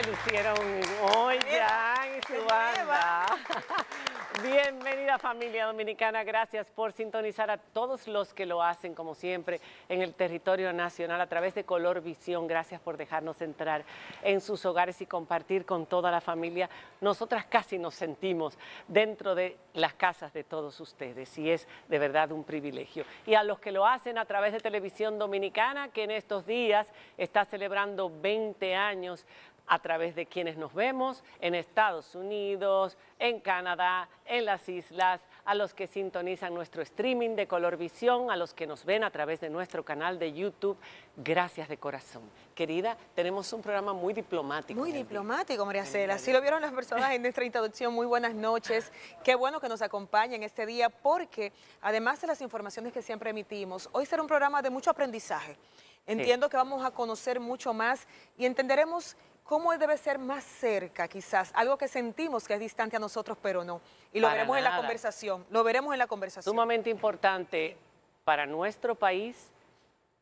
lucieron hoy ya en su banda. Bienvenida familia dominicana, gracias por sintonizar a todos los que lo hacen como siempre en el territorio nacional a través de Color Visión. Gracias por dejarnos entrar en sus hogares y compartir con toda la familia. Nosotras casi nos sentimos dentro de las casas de todos ustedes y es de verdad un privilegio. Y a los que lo hacen a través de Televisión Dominicana, que en estos días está celebrando 20 años, a través de quienes nos vemos en Estados Unidos, en Canadá, en las islas, a los que sintonizan nuestro streaming de Color Visión, a los que nos ven a través de nuestro canal de YouTube, gracias de corazón. Querida, tenemos un programa muy diplomático. Muy diplomático, María Cela. Así lo vieron las personas en nuestra introducción. Muy buenas noches. Qué bueno que nos acompañen este día porque, además de las informaciones que siempre emitimos, hoy será un programa de mucho aprendizaje. Entiendo que vamos a conocer mucho más y entenderemos cómo debe ser más cerca, quizás, algo que sentimos que es distante a nosotros, pero no. Y lo veremos en la conversación, lo veremos en la conversación. Sumamente importante para nuestro país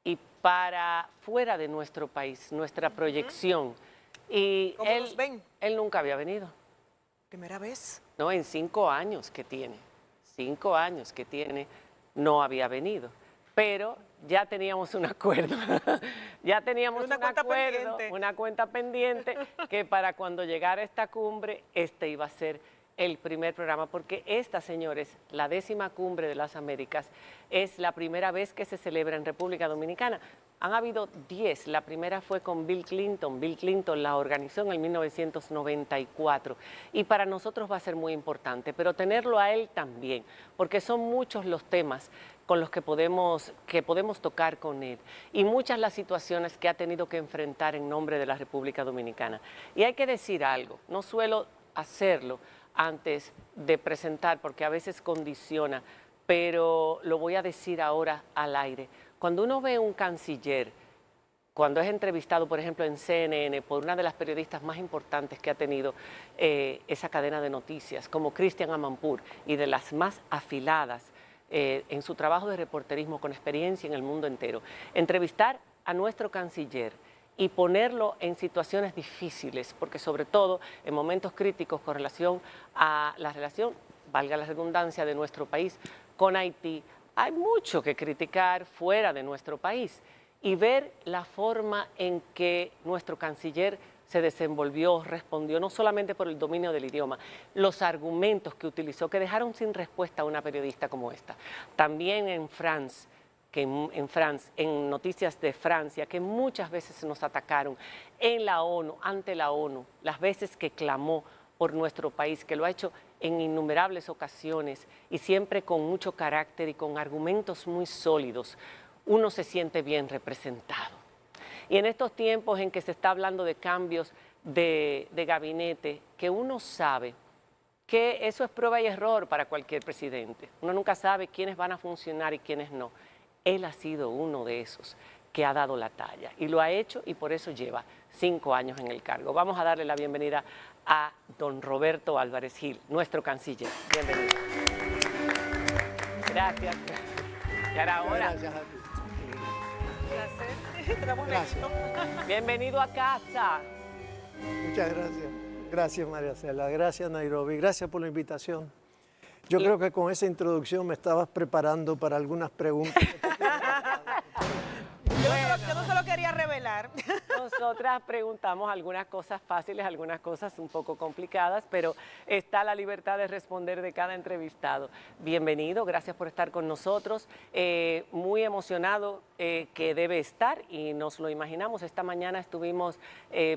y para fuera de nuestro país, nuestra proyección. Y ¿Cómo nos ven? Él nunca había venido. ¿Primera vez? No, en 5 años que tiene, 5 años que tiene, no había venido. Pero ya teníamos un acuerdo, ya teníamos una cuenta pendiente que para cuando llegara esta cumbre, este iba a ser el primer programa, porque esta, señores, la 10ª cumbre de las Américas, es la primera vez que se celebra en República Dominicana. Han habido 10, la primera fue con Bill Clinton la organizó en el 1994 y para nosotros va a ser muy importante, pero tenerlo a él también, porque son muchos los temas con los que podemos tocar con él y muchas las situaciones que ha tenido que enfrentar en nombre de la República Dominicana. Y hay que decir algo, no suelo hacerlo antes de presentar porque a veces condiciona, pero lo voy a decir ahora al aire. Cuando uno ve un canciller, cuando es entrevistado, por ejemplo, en CNN, por una de las periodistas más importantes que ha tenido esa cadena de noticias, como Christiane Amanpour, y de las más afiladas en su trabajo de reporterismo con experiencia en el mundo entero, entrevistar a nuestro canciller y ponerlo en situaciones difíciles, porque sobre todo en momentos críticos con relación a la relación, valga la redundancia, de nuestro país con Haití, hay mucho que criticar fuera de nuestro país y ver la forma en que nuestro canciller se desenvolvió, respondió no solamente por el dominio del idioma, los argumentos que utilizó que dejaron sin respuesta a una periodista como esta. También en France, en Noticias de Francia, que muchas veces nos atacaron, en la ONU, ante la ONU, las veces que clamó por nuestro país, que lo ha hecho en innumerables ocasiones y siempre con mucho carácter y con argumentos muy sólidos, uno se siente bien representado. Y en estos tiempos en que se está hablando de cambios de gabinete, que uno sabe que eso es prueba y error para cualquier presidente. Uno nunca sabe quiénes van a funcionar y quiénes no. Él ha sido uno de esos que ha dado la talla y lo ha hecho y por eso lleva 5 años en el cargo. Vamos a darle la bienvenida a don Roberto Álvarez Gil, nuestro canciller. Bienvenido. Gracias. Ya era hora. Gracias a ti. Gracias. Bienvenido a casa. Muchas gracias. Gracias, María Cela. Gracias, Nairobi. Gracias por la invitación. Yo creo que con esa introducción me estabas preparando para algunas preguntas. Yo no se lo quería revelar. Nosotras preguntamos algunas cosas fáciles, algunas cosas un poco complicadas, pero está la libertad de responder de cada entrevistado. Bienvenido, gracias por estar con nosotros. Muy emocionado que debe estar y nos lo imaginamos. Esta mañana estuvimos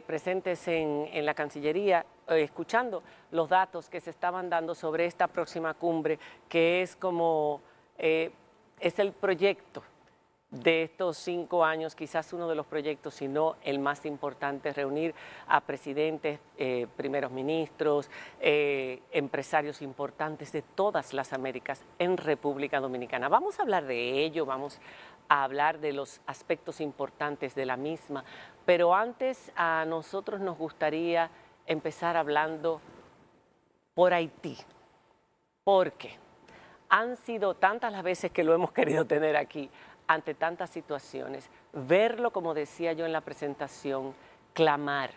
presentes en la Cancillería escuchando los datos que se estaban dando sobre esta próxima cumbre, que es como es el proyecto de estos 5 años, quizás uno de los proyectos, si no el más importante, reunir a presidentes, primeros ministros, empresarios importantes de todas las Américas en República Dominicana. Vamos a hablar de ello, vamos a hablar de los aspectos importantes de la misma, pero antes a nosotros nos gustaría empezar hablando por Haití. ¿Por qué? Han sido tantas las veces que lo hemos querido tener aquí, ante tantas situaciones, verlo, como decía yo en la presentación, clamar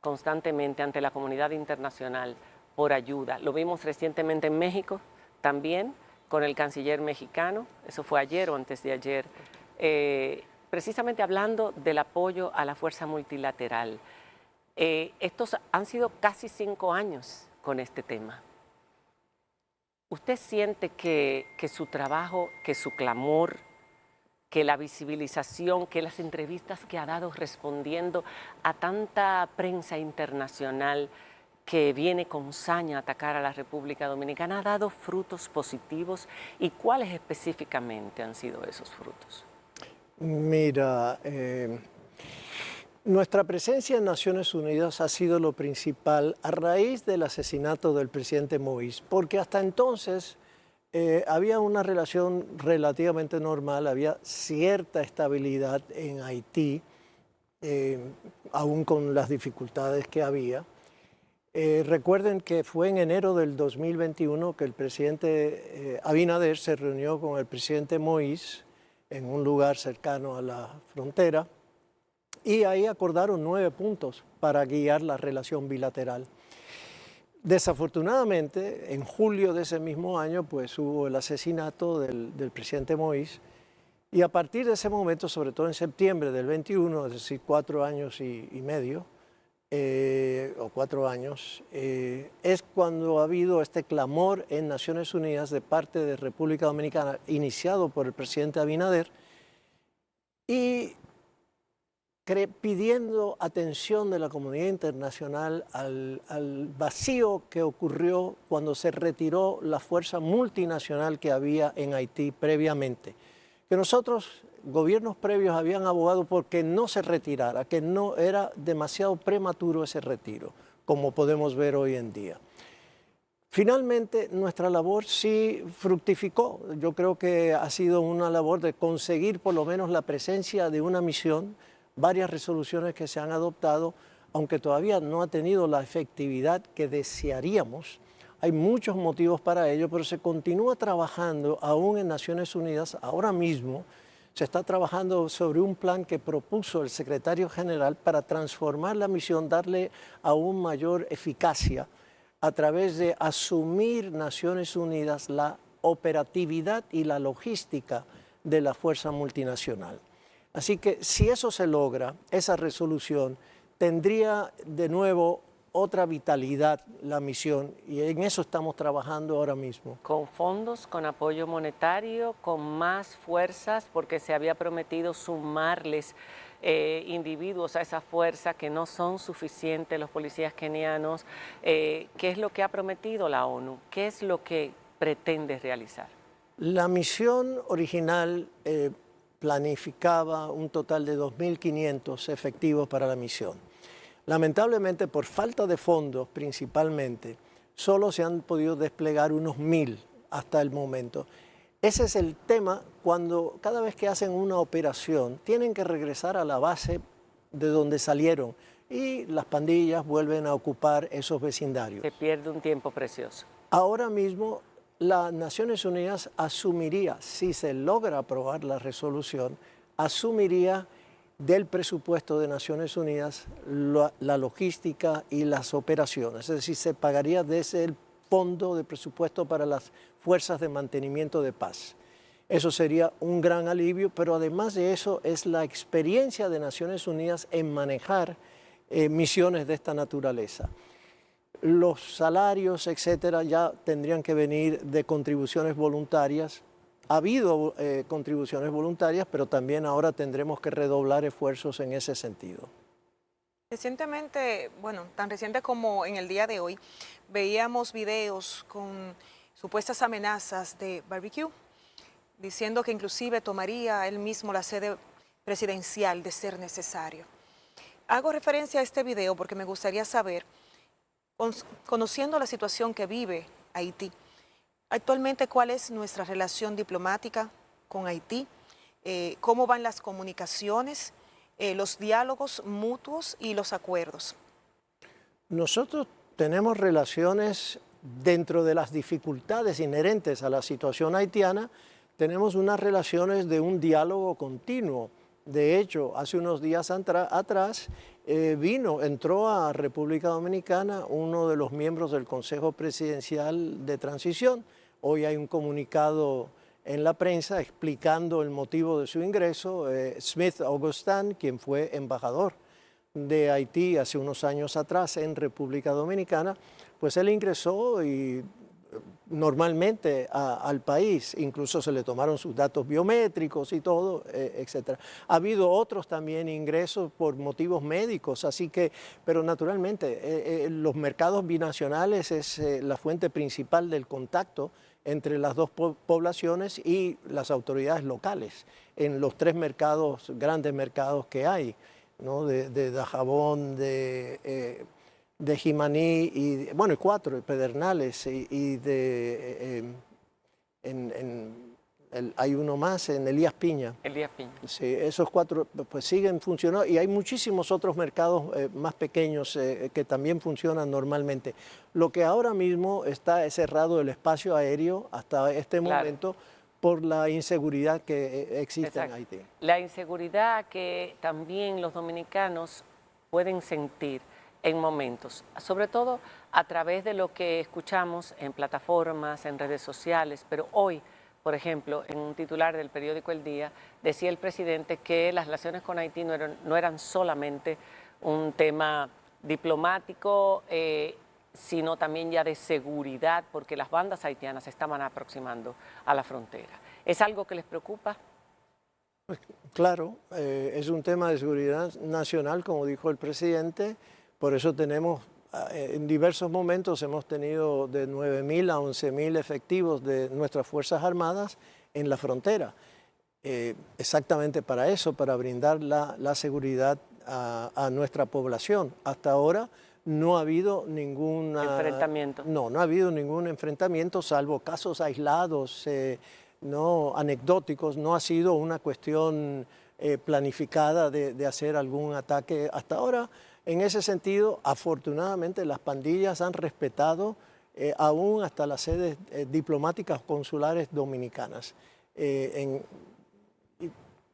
constantemente ante la comunidad internacional por ayuda. Lo vimos recientemente en México también con el canciller mexicano, eso fue ayer o antes de ayer, precisamente hablando del apoyo a la fuerza multilateral. Estos han sido casi 5 años con este tema. ¿Usted siente que su trabajo, que su clamor, que la visibilización, que las entrevistas que ha dado respondiendo a tanta prensa internacional que viene con saña a atacar a la República Dominicana, ha dado frutos positivos? ¿Y cuáles específicamente han sido esos frutos? Mira, nuestra presencia en Naciones Unidas ha sido lo principal a raíz del asesinato del presidente Moïse, porque hasta entonces había una relación relativamente normal, había cierta estabilidad en Haití, aún con las dificultades que había. Recuerden que fue en enero del 2021 que el presidente Abinader se reunió con el presidente Moïse en un lugar cercano a la frontera y ahí acordaron 9 puntos para guiar la relación bilateral. Desafortunadamente, en julio de ese mismo año, pues hubo el asesinato del presidente Moïse y a partir de ese momento, sobre todo en septiembre del 21, es decir, 4 años y medio, o 4 años, es cuando ha habido este clamor en Naciones Unidas de parte de República Dominicana, iniciado por el presidente Abinader, y pidiendo atención de la comunidad internacional al vacío que ocurrió cuando se retiró la fuerza multinacional que había en Haití previamente. Que nosotros, gobiernos previos, habían abogado porque no se retirara, que no era demasiado prematuro ese retiro, como podemos ver hoy en día. Finalmente, nuestra labor sí fructificó. Yo creo que ha sido una labor de conseguir por lo menos la presencia de una misión, varias resoluciones que se han adoptado, aunque todavía no ha tenido la efectividad que desearíamos. Hay muchos motivos para ello, pero se continúa trabajando aún en Naciones Unidas. Ahora mismo se está trabajando sobre un plan que propuso el secretario general para transformar la misión, darle aún mayor eficacia a través de asumir Naciones Unidas la operatividad y la logística de la fuerza multinacional. Así que si eso se logra, esa resolución, tendría de nuevo otra vitalidad la misión y en eso estamos trabajando ahora mismo. Con fondos, con apoyo monetario, con más fuerzas, porque se había prometido sumarles individuos a esa fuerza que no son suficientes los policías kenianos. ¿Qué es lo que ha prometido la ONU? ¿Qué es lo que pretende realizar? La misión original planificaba un total de 2.500 efectivos para la misión. Lamentablemente, por falta de fondos principalmente, solo se han podido desplegar unos 1.000 hasta el momento. Ese es el tema cuando cada vez que hacen una operación tienen que regresar a la base de donde salieron y las pandillas vuelven a ocupar esos vecindarios. Se pierde un tiempo precioso. Ahora mismo las Naciones Unidas asumiría, si se logra aprobar la resolución, asumiría del presupuesto de Naciones Unidas la logística y las operaciones. Es decir, se pagaría desde el fondo de presupuesto para las fuerzas de mantenimiento de paz. Eso sería un gran alivio, pero además de eso es la experiencia de Naciones Unidas en manejar misiones de esta naturaleza. Los salarios, etcétera, ya tendrían que venir de contribuciones voluntarias. Ha habido contribuciones voluntarias, pero también ahora tendremos que redoblar esfuerzos en ese sentido. Recientemente, bueno, tan reciente como en el día de hoy, veíamos videos con supuestas amenazas de barbecue, diciendo que inclusive tomaría él mismo la sede presidencial de ser necesario. Hago referencia a este video porque me gustaría saber, conociendo la situación que vive Haití, actualmente, ¿cuál es nuestra relación diplomática con Haití? ¿Cómo van las comunicaciones, los diálogos mutuos y los acuerdos? Nosotros tenemos relaciones dentro de las dificultades inherentes a la situación haitiana, tenemos unas relaciones de un diálogo continuo De hecho, hace unos días atrás entró a República Dominicana uno de los miembros del Consejo Presidencial de Transición. Hoy hay un comunicado en la prensa explicando el motivo de su ingreso. Smith Augustin, quien fue embajador de Haití hace unos años atrás en República Dominicana, pues él ingresó y normalmente al país, incluso se le tomaron sus datos biométricos y todo, etcétera. Ha habido otros también ingresos por motivos médicos, así que, pero naturalmente los mercados binacionales es la fuente principal del contacto entre las dos poblaciones y las autoridades locales en los tres mercados, grandes mercados que hay, ¿no? de Dajabón, de Jimaní y, bueno, y cuatro, Pedernales y hay uno más en Elías Piña. Elías Piña. Sí, esos cuatro pues siguen funcionando y hay muchísimos otros mercados más pequeños que también funcionan normalmente. Lo que ahora mismo está cerrado el espacio aéreo hasta este momento por la inseguridad que existe en Haití. La inseguridad que también los dominicanos pueden sentir en momentos, sobre todo a través de lo que escuchamos en plataformas, en redes sociales, pero hoy, por ejemplo, en un titular del periódico El Día, decía el presidente que las relaciones con Haití no eran solamente un tema diplomático, sino también ya de seguridad, porque las bandas haitianas se estaban aproximando a la frontera. ¿Es algo que les preocupa? Pues, claro, es un tema de seguridad nacional, como dijo el presidente. Por eso tenemos, en diversos momentos hemos tenido de 9.000 a 11.000 efectivos de nuestras Fuerzas Armadas en la frontera. Exactamente para eso, para brindar la seguridad a nuestra población. Hasta ahora no ha habido ningún enfrentamiento. No ha habido ningún enfrentamiento, salvo casos aislados, no anecdóticos. No ha sido una cuestión planificada de hacer algún ataque hasta ahora. En ese sentido, afortunadamente, las pandillas han respetado aún hasta las sedes diplomáticas consulares dominicanas,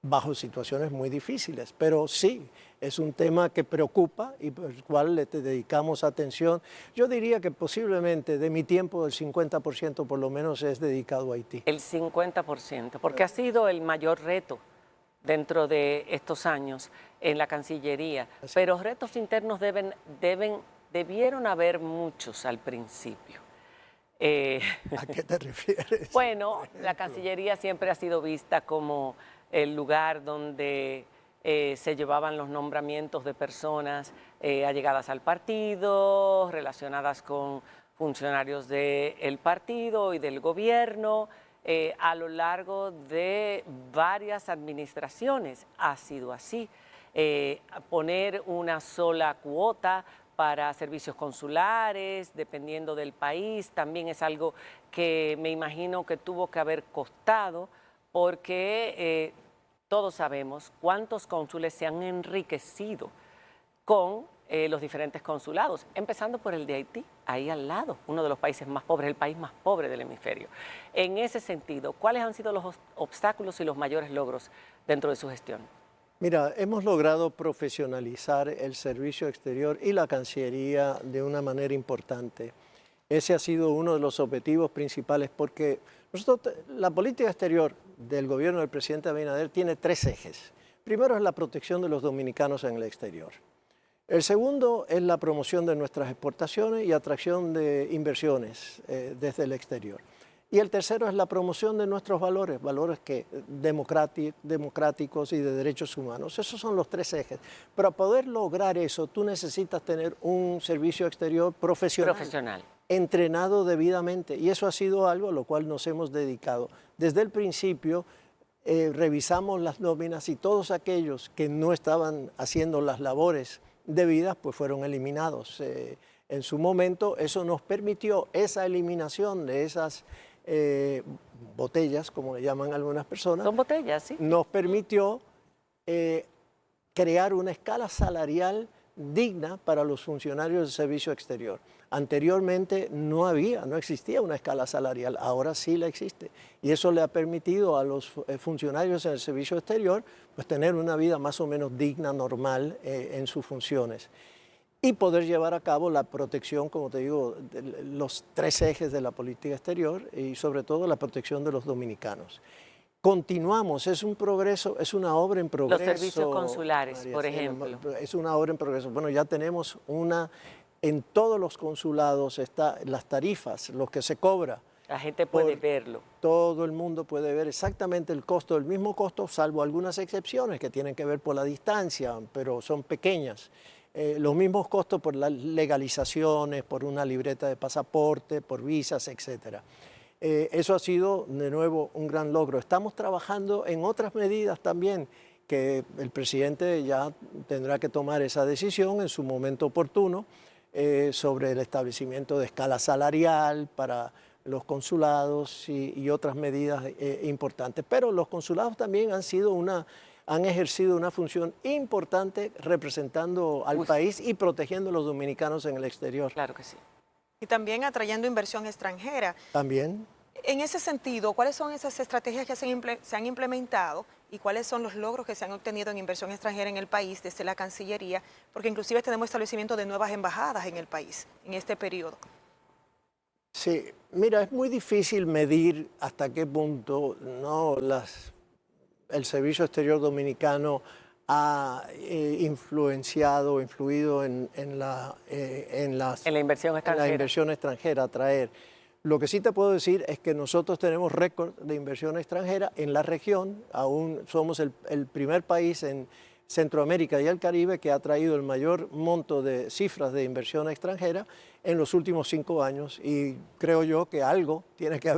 bajo situaciones muy difíciles. Pero sí, es un tema que preocupa y por el cual le dedicamos atención. Yo diría que posiblemente de mi tiempo el 50% por lo menos es dedicado a Haití. El 50%, porque ha sido el mayor reto dentro de estos años en la Cancillería, pero retos internos debieron haber muchos al principio. ¿A qué te refieres? Bueno, la Cancillería siempre ha sido vista como el lugar donde se llevaban los nombramientos de personas allegadas al partido, relacionadas con funcionarios del partido y del gobierno. A lo largo de varias administraciones ha sido así. Poner una sola cuota para servicios consulares, dependiendo del país, también es algo que me imagino que tuvo que haber costado, porque todos sabemos cuántos cónsules se han enriquecido con los diferentes consulados, empezando por el de Haití, ahí al lado, uno de los países más pobres, el país más pobre del hemisferio. En ese sentido, ¿cuáles han sido los obstáculos y los mayores logros dentro de su gestión? Mira, hemos logrado profesionalizar el servicio exterior y la Cancillería de una manera importante. Ese ha sido uno de los objetivos principales porque la política exterior del gobierno del presidente Abinader tiene tres ejes. Primero es la protección de los dominicanos en el exterior. El segundo es la promoción de nuestras exportaciones y atracción de inversiones desde el exterior. Y el tercero es la promoción de nuestros valores, democráticos y de derechos humanos. Esos son los tres ejes. Para poder lograr eso, tú necesitas tener un servicio exterior profesional, entrenado debidamente. Y eso ha sido algo a lo cual nos hemos dedicado. Desde el principio revisamos las nóminas y todos aquellos que no estaban haciendo las labores debidas, pues fueron eliminados. En su momento, eso nos permitió esa eliminación de esas botellas, como le llaman algunas personas. Son botellas, sí. Nos permitió crear una escala salarial digna para los funcionarios del servicio exterior. Anteriormente no existía una escala salarial, ahora sí la existe. Y eso le ha permitido a los funcionarios en el servicio exterior pues, tener una vida más o menos digna, normal en sus funciones. Y poder llevar a cabo la protección, como te digo, de los 3 ejes de la política exterior y sobre todo la protección de los dominicanos. Continuamos, es un progreso, es una obra en progreso. Los servicios consulares, María, por sí, ejemplo. es una obra en progreso. Bueno, ya tenemos en todos los consulados está las tarifas, lo que se cobra. La gente puede verlo. Todo el mundo puede ver exactamente el costo, el mismo costo, salvo algunas excepciones que tienen que ver por la distancia, pero son pequeñas. Los mismos costos por las legalizaciones, por una libreta de pasaporte, por visas, etcétera. Eso ha sido, de nuevo, un gran logro. Estamos trabajando en otras medidas también, que el presidente ya tendrá que tomar esa decisión en su momento oportuno, sobre el establecimiento de escala salarial para los consulados y otras medidas importantes. Pero los consulados también han ejercido una función importante representando al país y protegiendo a los dominicanos en el exterior. Claro que sí. Y también atrayendo inversión extranjera. También. En ese sentido, ¿cuáles son esas estrategias que se han implementado y cuáles son los logros que se han obtenido en inversión extranjera en el país desde la Cancillería? Porque inclusive tenemos establecimiento de nuevas embajadas en el país en este periodo. Sí, mira, es muy difícil medir hasta qué punto el Servicio Exterior Dominicano ha influenciado, influido en la inversión extranjera. En la inversión extranjera, atraer. Lo que sí te puedo decir es que nosotros tenemos récord de inversión extranjera en la región. Aún somos el primer país en Centroamérica y el Caribe que ha traído el mayor monto de cifras de inversión extranjera en los últimos 5 años, y creo yo que algo tiene que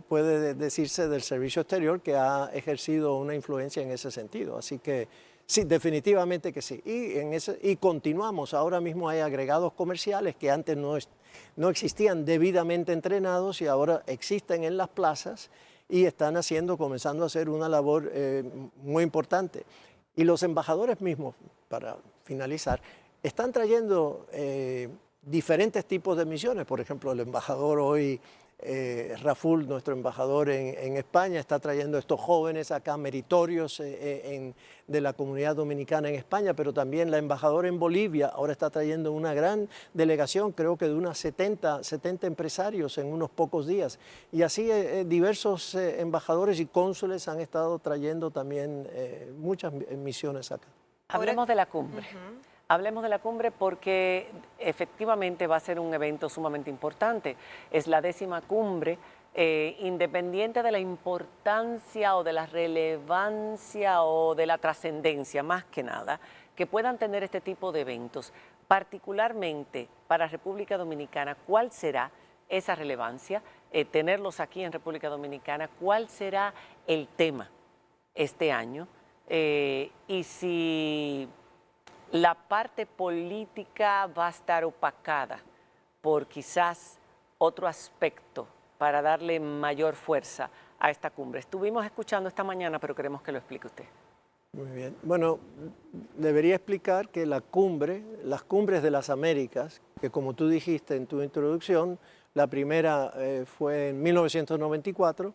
puede decirse del servicio exterior, que ha ejercido una influencia en ese sentido. Así que sí, definitivamente que sí. Y continuamos. Ahora mismo hay agregados comerciales que antes no existían debidamente entrenados y ahora existen en las plazas y están comenzando a hacer una labor muy importante. Y los embajadores mismos, para finalizar, están trayendo diferentes tipos de misiones. Por ejemplo, el embajador hoy, Raful, nuestro embajador en España, está trayendo estos jóvenes acá meritorios de la comunidad dominicana en España, pero también la embajadora en Bolivia ahora está trayendo una gran delegación, creo que de unas 70 empresarios en unos pocos días. Y así diversos embajadores y cónsules han estado trayendo también muchas misiones acá. Hablemos de la cumbre. Hablemos de la cumbre porque efectivamente va a ser un evento sumamente importante. Es la 10ª cumbre, independiente de la importancia o de la relevancia o de la trascendencia, más que nada, que puedan tener este tipo de eventos. Particularmente para República Dominicana, ¿cuál será esa relevancia? Tenerlos aquí en República Dominicana, ¿cuál será el tema este año? Y si la parte política va a estar opacada por quizás otro aspecto para darle mayor fuerza a esta cumbre. Estuvimos escuchando esta mañana, pero queremos que lo explique usted. Muy bien. Bueno, debería explicar que las cumbres de las Américas, que como tú dijiste en tu introducción, la primera fue en 1994,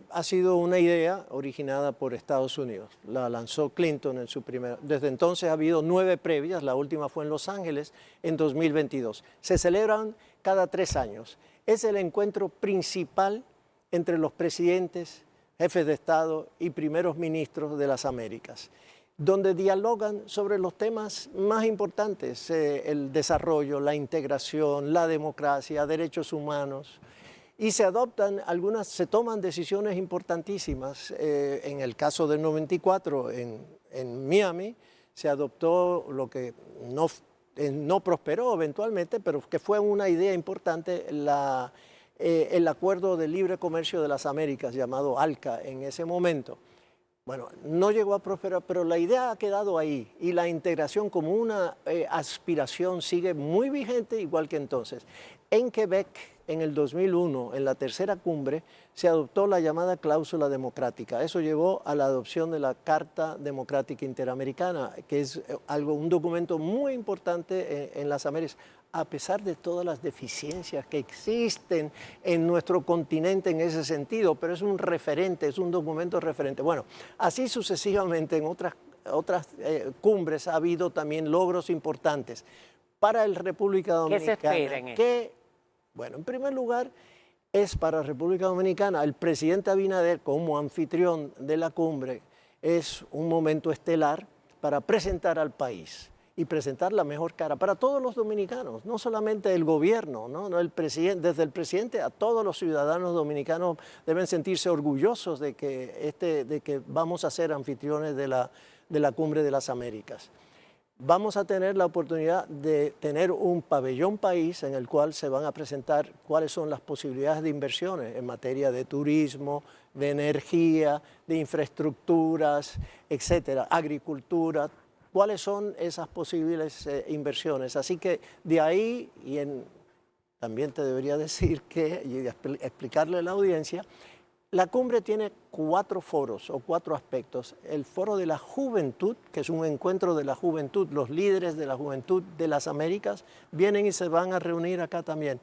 ha sido una idea originada por Estados Unidos. La lanzó Clinton en su primera. Desde entonces ha habido 9 previas, la última fue en Los Ángeles en 2022. Se celebran cada 3 años. Es el encuentro principal entre los presidentes, jefes de Estado y primeros ministros de las Américas, donde dialogan sobre los temas más importantes, el desarrollo, la integración, la democracia, derechos humanos. Y se toman decisiones importantísimas. En el caso del 94, en Miami, se adoptó lo que no prosperó eventualmente, pero que fue una idea importante, el Acuerdo de Libre Comercio de las Américas, llamado ALCA en ese momento. Bueno, no llegó a prosperar, pero la idea ha quedado ahí y la integración como una aspiración sigue muy vigente, igual que entonces. En Quebec, en el 2001, en la tercera cumbre, se adoptó la llamada cláusula democrática. Eso llevó a la adopción de la Carta Democrática Interamericana, que es un documento muy importante en las Américas, a pesar de todas las deficiencias que existen en nuestro continente en ese sentido, pero es un referente, es un documento referente. Bueno, así sucesivamente en otras cumbres ha habido también logros importantes. Para la República Dominicana, ¿qué se espera en esto? Bueno, en primer lugar, es para República Dominicana, el presidente Abinader como anfitrión de la cumbre, es un momento estelar para presentar al país y presentar la mejor cara para todos los dominicanos, no solamente el gobierno, ¿no? El presidente, desde el presidente a todos los ciudadanos dominicanos deben sentirse orgullosos de que vamos a ser anfitriones de la Cumbre de las Américas. Vamos a tener la oportunidad de tener un pabellón país en el cual se van a presentar cuáles son las posibilidades de inversiones en materia de turismo, de energía, de infraestructuras, etcétera, agricultura, cuáles son esas posibles inversiones. Así que de ahí, también te debería decir y explicarle a la audiencia, la cumbre tiene 4 foros o 4 aspectos. El foro de la juventud, que es un encuentro de la juventud, los líderes de la juventud de las Américas vienen y se van a reunir acá también.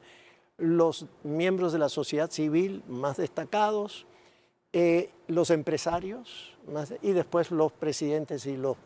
Los miembros de la sociedad civil más destacados, los empresarios y después los presidentes y los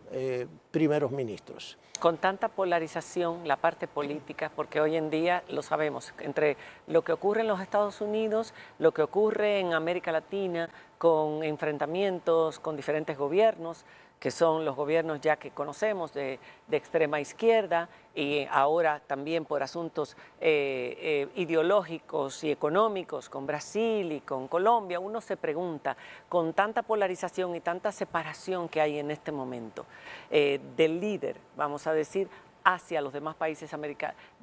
primeros ministros. Con tanta polarización, la parte política, porque hoy en día lo sabemos, entre lo que ocurre en los Estados Unidos, lo que ocurre en América Latina, con enfrentamientos con diferentes gobiernos, que son los gobiernos ya que conocemos de extrema izquierda y ahora también por asuntos ideológicos y económicos con Brasil y con Colombia, uno se pregunta, con tanta polarización y tanta separación que hay en este momento del líder, vamos a decir, hacia los demás países de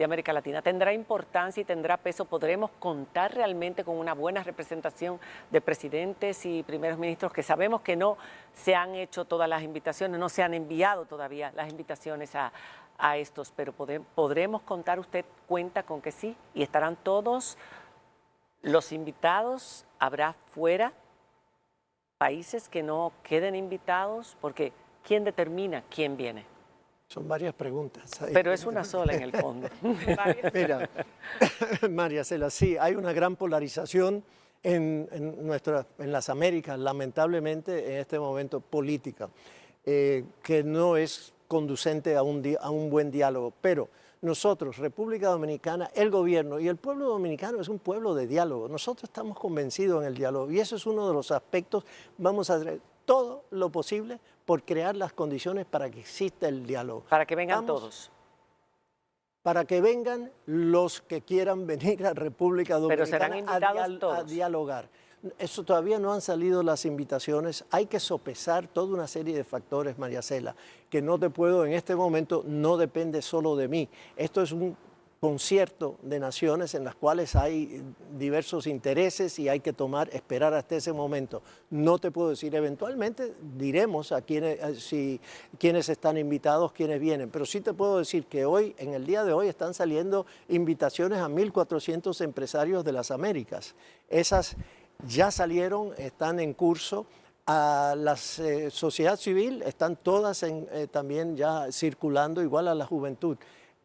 América Latina, ¿tendrá importancia y tendrá peso? ¿Podremos contar realmente con una buena representación de presidentes y primeros ministros, que sabemos que no se han hecho todas las invitaciones, no se han enviado todavía las invitaciones a estos, pero podremos contar? ¿Usted cuenta con que sí? ¿Y estarán todos los invitados? ¿Habrá fuera países que no queden invitados? Porque ¿quién determina quién viene? Son varias preguntas. Pero es una sola en el fondo. Mira, María Cela, sí, hay una gran polarización en las Américas, lamentablemente en este momento política, que no es conducente a un buen diálogo. Pero nosotros, República Dominicana, el gobierno y el pueblo dominicano es un pueblo de diálogo. Nosotros estamos convencidos en el diálogo y eso es uno de los aspectos. Vamos a hacer todo lo posible por crear las condiciones para que exista el diálogo. Para que vengan todos. Para que vengan los que quieran venir a República Dominicana. Pero serán invitados todos. A dialogar. Eso todavía no han salido las invitaciones. Hay que sopesar toda una serie de factores, María Cela, que no te puedo en este momento, no depende solo de mí. Esto es un concierto de naciones en las cuales hay diversos intereses y hay que esperar hasta ese momento. No te puedo decir, eventualmente diremos a quiénes están invitados, quiénes vienen, pero sí te puedo decir que hoy, en el día de hoy, están saliendo invitaciones a 1.400 empresarios de las Américas. Esas ya salieron, están en curso. A la sociedad civil están todas también ya circulando, igual a la juventud.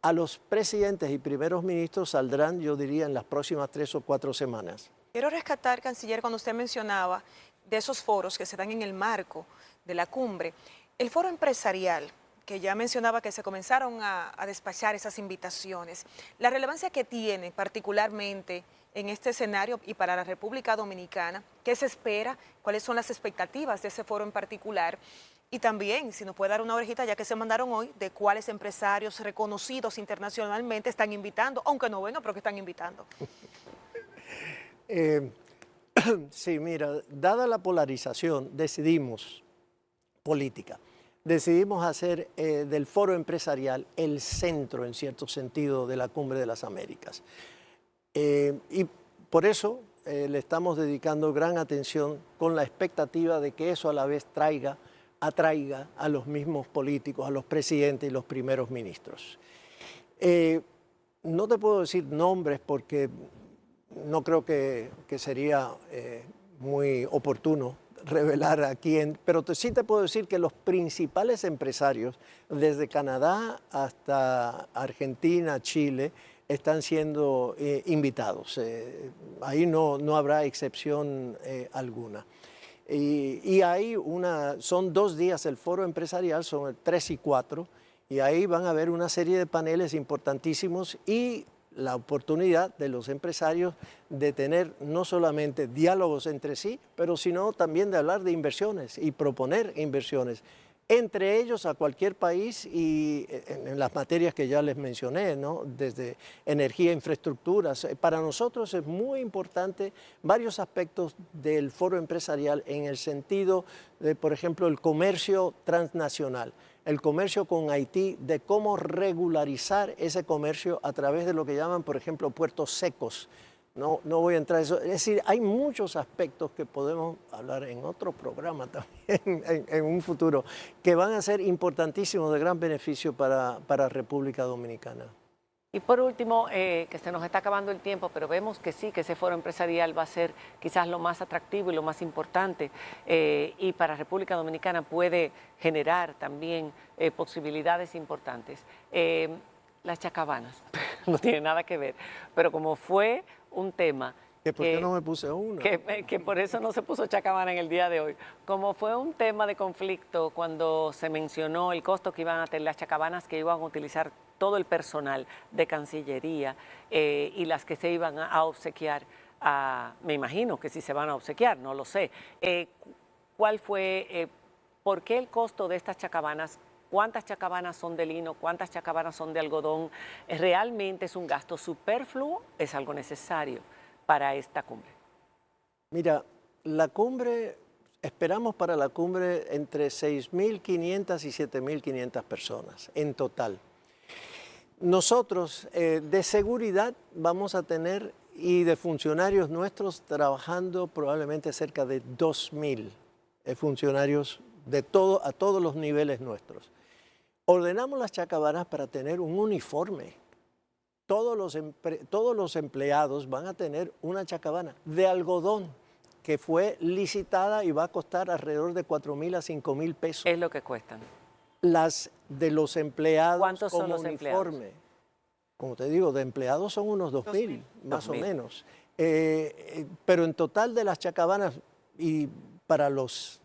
A los presidentes y primeros ministros saldrán, yo diría, en las próximas 3 o 4 semanas. Quiero rescatar, canciller, cuando usted mencionaba de esos foros que se dan en el marco de la cumbre, el foro empresarial, que ya mencionaba que se comenzaron a despachar esas invitaciones, la relevancia que tiene particularmente en este escenario y para la República Dominicana, ¿qué se espera? ¿Cuáles son las expectativas de ese foro en particular? Y también, si nos puede dar una orejita, ya que se mandaron hoy, de cuáles empresarios reconocidos internacionalmente están invitando, aunque no vengan, pero que están invitando. Sí, mira, dada la polarización, decidimos hacer del foro empresarial el centro, en cierto sentido, de la Cumbre de las Américas. Y por eso le estamos dedicando gran atención con la expectativa de que eso a la vez atraiga a los mismos políticos, a los presidentes y los primeros ministros. No te puedo decir nombres porque no creo que sería muy oportuno revelar aquí, pero sí te puedo decir que los principales empresarios, desde Canadá hasta Argentina, Chile, están siendo invitados. Ahí no habrá excepción alguna. Y hay son 2 días el foro empresarial, son el 3 y 4, y ahí van a haber una serie de paneles importantísimos y la oportunidad de los empresarios de tener no solamente diálogos entre sí, pero sino también de hablar de inversiones y proponer inversiones entre ellos a cualquier país y en las materias que ya les mencioné, ¿no? Desde energía, infraestructuras. Para nosotros es muy importante varios aspectos del foro empresarial en el sentido de, por ejemplo, el comercio transnacional, el comercio con Haití, de cómo regularizar ese comercio a través de lo que llaman, por ejemplo, puertos secos. No voy a entrar en eso. Es decir, hay muchos aspectos que podemos hablar en otro programa también en un futuro, que van a ser importantísimos, de gran beneficio para República Dominicana. Y por último, que se nos está acabando el tiempo, pero vemos que sí, que ese foro empresarial va a ser quizás lo más atractivo y lo más importante, y para República Dominicana puede generar también posibilidades importantes. Las chacabanas, no tiene nada que ver, pero como fue un tema... ¿Por qué no me puse una? Que por eso no se puso chacabana en el día de hoy. Como fue un tema de conflicto cuando se mencionó el costo que iban a tener las chacabanas, que iban a utilizar todo el personal de Cancillería y las que se iban a obsequiar, me imagino que sí se van a obsequiar, no lo sé. ¿Cuál fue, por qué el costo de estas chacabanas? ¿Cuántas chacabanas son de lino? ¿Cuántas chacabanas son de algodón? ¿Realmente es un gasto superfluo? ¿Es algo necesario para esta cumbre? Mira, la cumbre, esperamos para la cumbre entre 6.500 y 7.500 personas en total. Nosotros de seguridad vamos a tener, y de funcionarios nuestros, trabajando probablemente cerca de 2.000 funcionarios a todos los niveles nuestros. Ordenamos las chacabanas para tener un uniforme. Todos los empleados van a tener una chacabana de algodón que fue licitada y va a costar alrededor de 4.000 a 5.000 pesos. Es lo que cuestan. Las de los empleados. ¿Cuántos como son los uniforme. empleados? Como te digo, de empleados son unos 2.000, más o menos. Pero en total de las chacabanas, y para los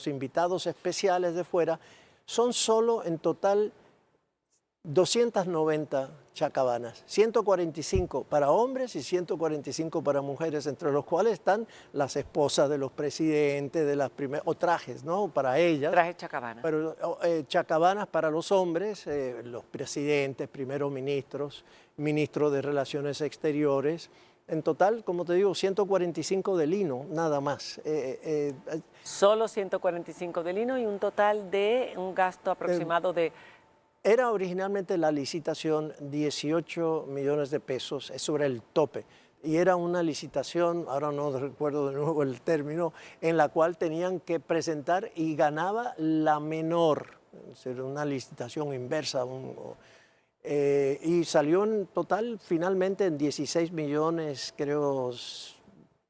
invitados especiales de fuera, son solo en total 290 chacabanas, 145 para hombres y 145 para mujeres, entre los cuales están las esposas de los presidentes, de las o trajes, ¿no? Para ellas. Trajes chacabanas. Pero chacabanas para los hombres, los presidentes, primeros ministros, ministros de Relaciones Exteriores. En total, como te digo, 145 de lino, nada más. Solo 145 de lino y un total de un gasto aproximado de... Era originalmente la licitación 18 millones de pesos, es sobre el tope. Y era una licitación, ahora no recuerdo de nuevo el término, en la cual tenían que presentar y ganaba la menor. Era una licitación inversa. Y salió en total finalmente en 16 millones, creo,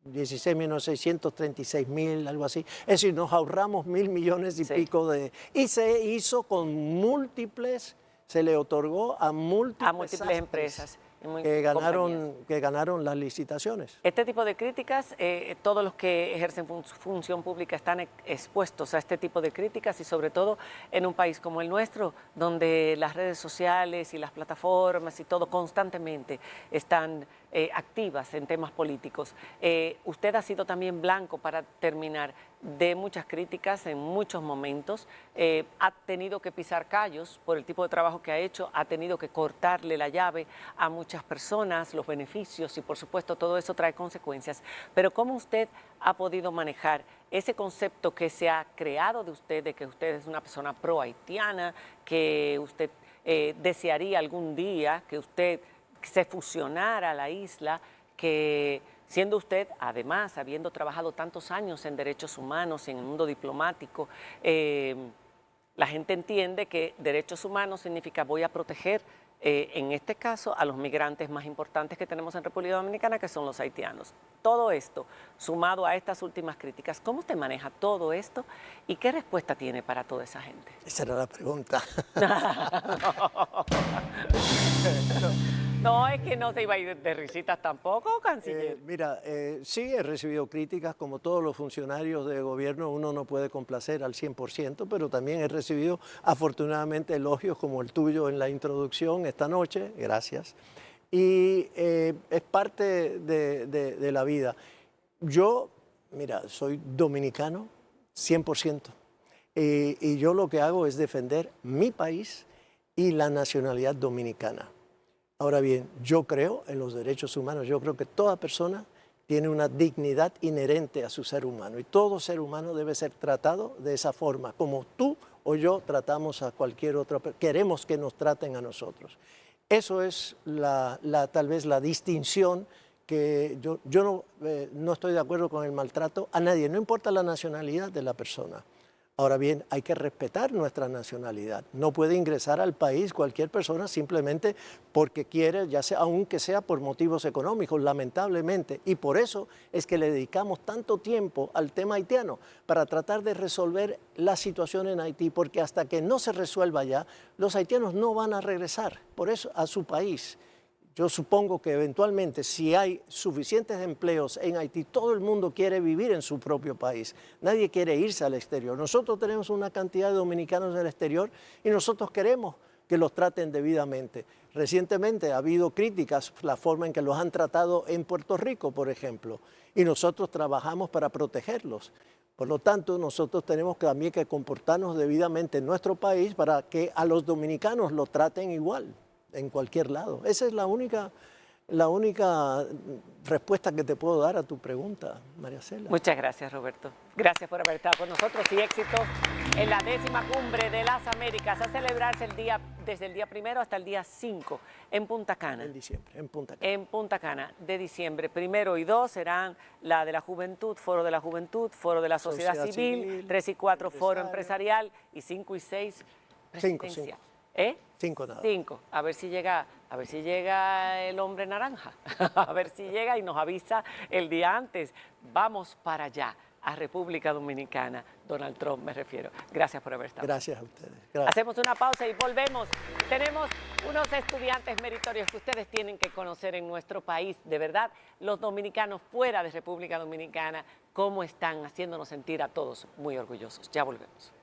16 menos 636.000, algo así. Es decir, nos ahorramos 1.000 millones y pico de... Y se hizo con múltiples, se le otorgó a múltiples empresas. Que ganaron las licitaciones. Este tipo de críticas, todos los que ejercen función pública están expuestos a este tipo de críticas, y sobre todo en un país como el nuestro, donde las redes sociales y las plataformas y todo constantemente están activas en temas políticos. Usted ha sido también blanco, para terminar, de muchas críticas en muchos momentos. Ha tenido que pisar callos por el tipo de trabajo que ha hecho, ha tenido que cortarle la llave a muchas personas, los beneficios, y por supuesto todo eso trae consecuencias. Pero ¿cómo usted ha podido manejar ese concepto que se ha creado de usted, de que usted es una persona pro-haitiana, que usted desearía algún día que usted se fusionara a la isla, que siendo usted, además, habiendo trabajado tantos años en derechos humanos, en el mundo diplomático, La gente entiende que derechos humanos significa voy a proteger, en este caso, a los migrantes más importantes que tenemos en República Dominicana, que son los haitianos. Todo esto, sumado a estas últimas críticas, ¿cómo usted maneja todo esto y qué respuesta tiene para toda esa gente? Esa era la pregunta. No, es que no se iba a ir de risitas tampoco, canciller. Mira, sí he recibido críticas, como todos los funcionarios de gobierno, uno no puede complacer al 100%, pero también he recibido afortunadamente elogios como el tuyo en la introducción esta noche, gracias. Y es parte de la vida. Yo, mira, soy dominicano 100%, y yo lo que hago es defender mi país y la nacionalidad dominicana. Ahora bien, yo creo en los derechos humanos, yo creo que toda persona tiene una dignidad inherente a su ser humano y todo ser humano debe ser tratado de esa forma, como tú o yo tratamos a cualquier otra persona, queremos que nos traten a nosotros. Eso es tal vez la distinción que yo no estoy de acuerdo con el maltrato a nadie, no importa la nacionalidad de la persona. Ahora bien, hay que respetar nuestra nacionalidad. No puede ingresar al país cualquier persona simplemente porque quiere, ya sea, aunque sea por motivos económicos, lamentablemente. Y por eso es que le dedicamos tanto tiempo al tema haitiano, para tratar de resolver la situación en Haití, porque hasta que no se resuelva ya, los haitianos no van a regresar por eso a su país. Yo supongo que eventualmente, si hay suficientes empleos en Haití, todo el mundo quiere vivir en su propio país. Nadie quiere irse al exterior. Nosotros tenemos una cantidad de dominicanos en el exterior y nosotros queremos que los traten debidamente. Recientemente ha habido críticas, la forma en que los han tratado en Puerto Rico, por ejemplo, y nosotros trabajamos para protegerlos. Por lo tanto, nosotros tenemos también que comportarnos debidamente en nuestro país para que a los dominicanos lo traten igual en cualquier lado. Esa es la única respuesta que te puedo dar a tu pregunta, María Cela. Muchas gracias, Roberto. Gracias por haber estado con nosotros y éxitos en la 10ª Cumbre de las Américas, a celebrarse desde el día 1 hasta el día 5 en Punta Cana. En diciembre, en Punta Cana. En Punta Cana, de diciembre. 1 y 2 serán la de la juventud, foro de la juventud, foro de la sociedad civil, 3 y 4 foro empresarial y 5 y 6 presidencia. 5 nada. 5. A ver si llega el hombre naranja. A ver si llega y nos avisa el día antes. Vamos para allá, a República Dominicana. Donald Trump me refiero. Gracias por haber estado. Gracias a ustedes. Gracias. Hacemos una pausa y volvemos. Tenemos unos estudiantes meritorios que ustedes tienen que conocer en nuestro país. De verdad, los dominicanos fuera de República Dominicana, cómo están haciéndonos sentir a todos muy orgullosos. Ya volvemos.